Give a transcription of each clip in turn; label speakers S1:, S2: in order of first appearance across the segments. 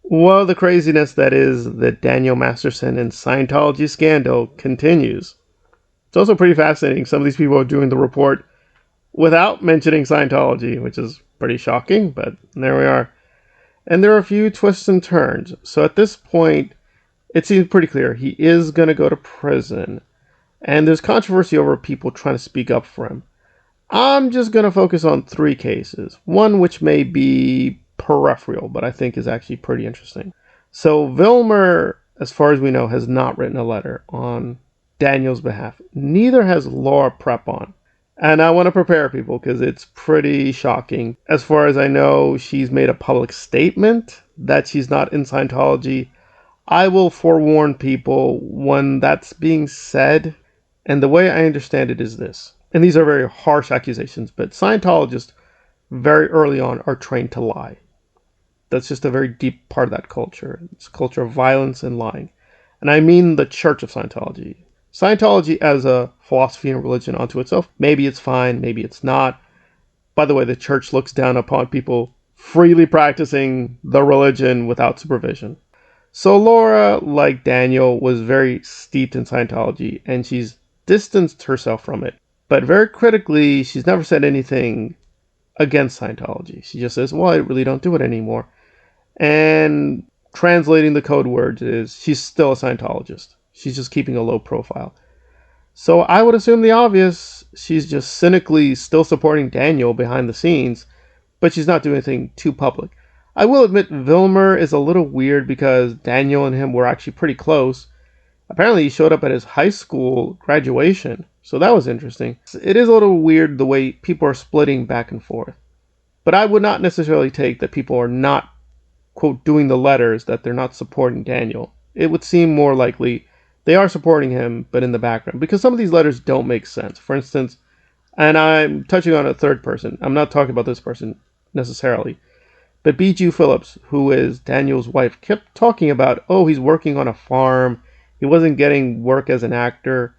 S1: Well, the craziness that is the Daniel Masterson and Scientology scandal continues. It's also pretty fascinating. Some of these people are doing the report without mentioning Scientology, which is pretty shocking, but there we are. And there are a few twists and turns. So at this point, it seems pretty clear he is going to go to prison. And there's controversy over people trying to speak up for him. I'm just going to focus on three cases. One which may be peripheral, but I think is actually pretty interesting. So Wilmer, as far as we know, has not written a letter on Daniel's behalf. Neither has Laura Prepon. And I want to prepare people because it's pretty shocking. As far as I know, she's made a public statement that she's not in Scientology. I will forewarn people when that's being said. And the way I understand it is this. And these are very harsh accusations, but Scientologists very early on are trained to lie. That's just a very deep part of that culture. It's a culture of violence and lying. And I mean the Church of Scientology. Scientology as a philosophy and religion unto itself, maybe it's fine, maybe it's not. By the way, the church looks down upon people freely practicing the religion without supervision. So Laura, like Daniel, was very steeped in Scientology, and she's distanced herself from it. But very critically, she's never said anything against Scientology. She just says, well, I really don't do it anymore. And translating the code words is she's still a Scientologist. She's just keeping a low profile. So I would assume the obvious, she's just cynically still supporting Daniel behind the scenes, but she's not doing anything too public. I will admit Wilmer is a little weird because Daniel and him were actually pretty close. Apparently he showed up at his high school graduation, so that was interesting. It is a little weird the way people are splitting back and forth. But I would not necessarily take that people are not, quote, doing the letters, that they're not supporting Daniel. It would seem more likely they are supporting him, but in the background. Because some of these letters don't make sense. For instance, and I'm touching on a third person. I'm not talking about this person necessarily. But B.G. Phillips, who is Daniel's wife, kept talking about, oh, he's working on a farm. He wasn't getting work as an actor.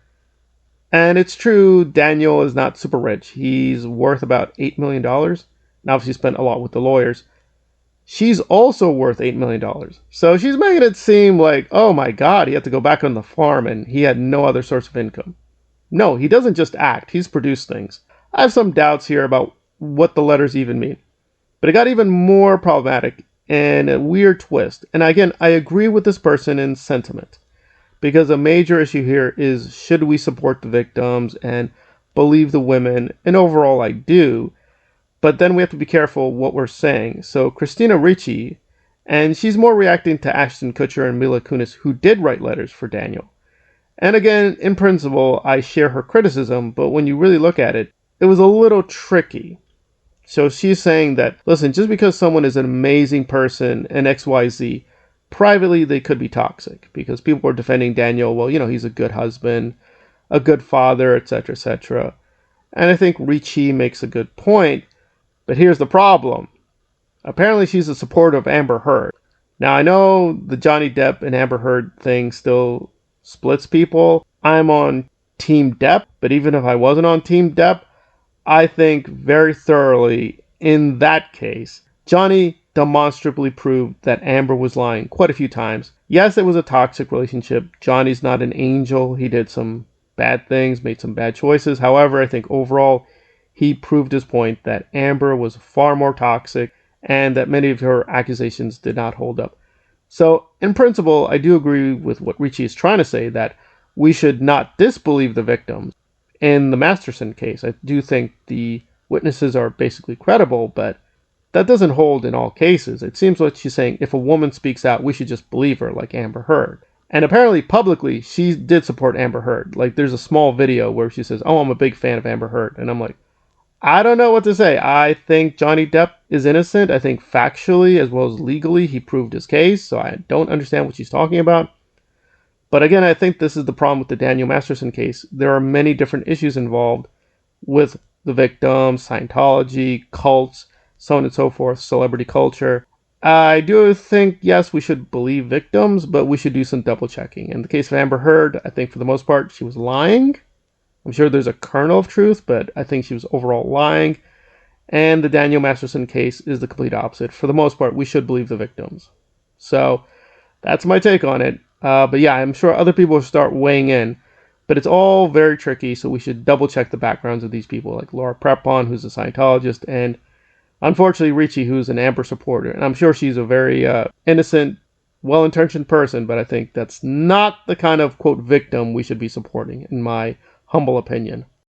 S1: And it's true, Daniel is not super rich. He's worth about $8 million. And obviously spent a lot with the lawyers. She's also worth $8 million. So she's making it seem like, oh my God, he had to go back on the farm and he had no other source of income. No, he doesn't just act. He's produced things. I have some doubts here about what the letters even mean. But it got even more problematic and a weird twist. And again, I agree with this person in sentiment. Because a major issue here is, should we support the victims and believe the women? And overall, I do. But then we have to be careful what we're saying. So Christina Ricci, and she's more reacting to Ashton Kutcher and Mila Kunis, who did write letters for Daniel. And again, in principle, I share her criticism, but when you really look at it, it was a little tricky. So she's saying that, listen, just because someone is an amazing person and XYZ, privately they could be toxic. Because people are defending Daniel, well, he's a good husband, a good father, etc., etc. And I think Ricci makes a good point. But here's the problem. Apparently she's a supporter of Amber Heard. Now I know the Johnny Depp and Amber Heard thing still splits people. I'm on Team Depp, but even if I wasn't on Team Depp, I think very thoroughly in that case, Johnny demonstrably proved that Amber was lying quite a few times. Yes, it was a toxic relationship. Johnny's not an angel. He did some bad things, made some bad choices. However, I think overall, he proved his point that Amber was far more toxic and that many of her accusations did not hold up. So, in principle, I do agree with what Ricci is trying to say, that we should not disbelieve the victims. In the Masterson case, I do think the witnesses are basically credible, but that doesn't hold in all cases. It seems like she's saying if a woman speaks out, we should just believe her, like Amber Heard. And apparently, publicly, she did support Amber Heard. Like, there's a small video where she says, oh, I'm a big fan of Amber Heard. And I'm like, I don't know what to say. I think Johnny Depp is innocent. I think factually as well as legally he proved his case. So I don't understand what she's talking about. But again, I think this is the problem with the Daniel Masterson case. There are many different issues involved with the victims, Scientology, cults, so on and so forth, celebrity culture. I do think, yes, we should believe victims, but we should do some double checking. In the case of Amber Heard, I think for the most part she was lying. I'm sure there's a kernel of truth, but I think she was overall lying. And the Daniel Masterson case is the complete opposite. For the most part, we should believe the victims. So that's my take on it. But yeah, I'm sure other people will start weighing in. But it's all very tricky, so we should double check the backgrounds of these people, like Laura Prepon, who's a Scientologist, and unfortunately Ricci, who's an Amber supporter. And I'm sure she's a very innocent, well-intentioned person, but I think that's not the kind of, quote, victim we should be supporting, in my humble opinion.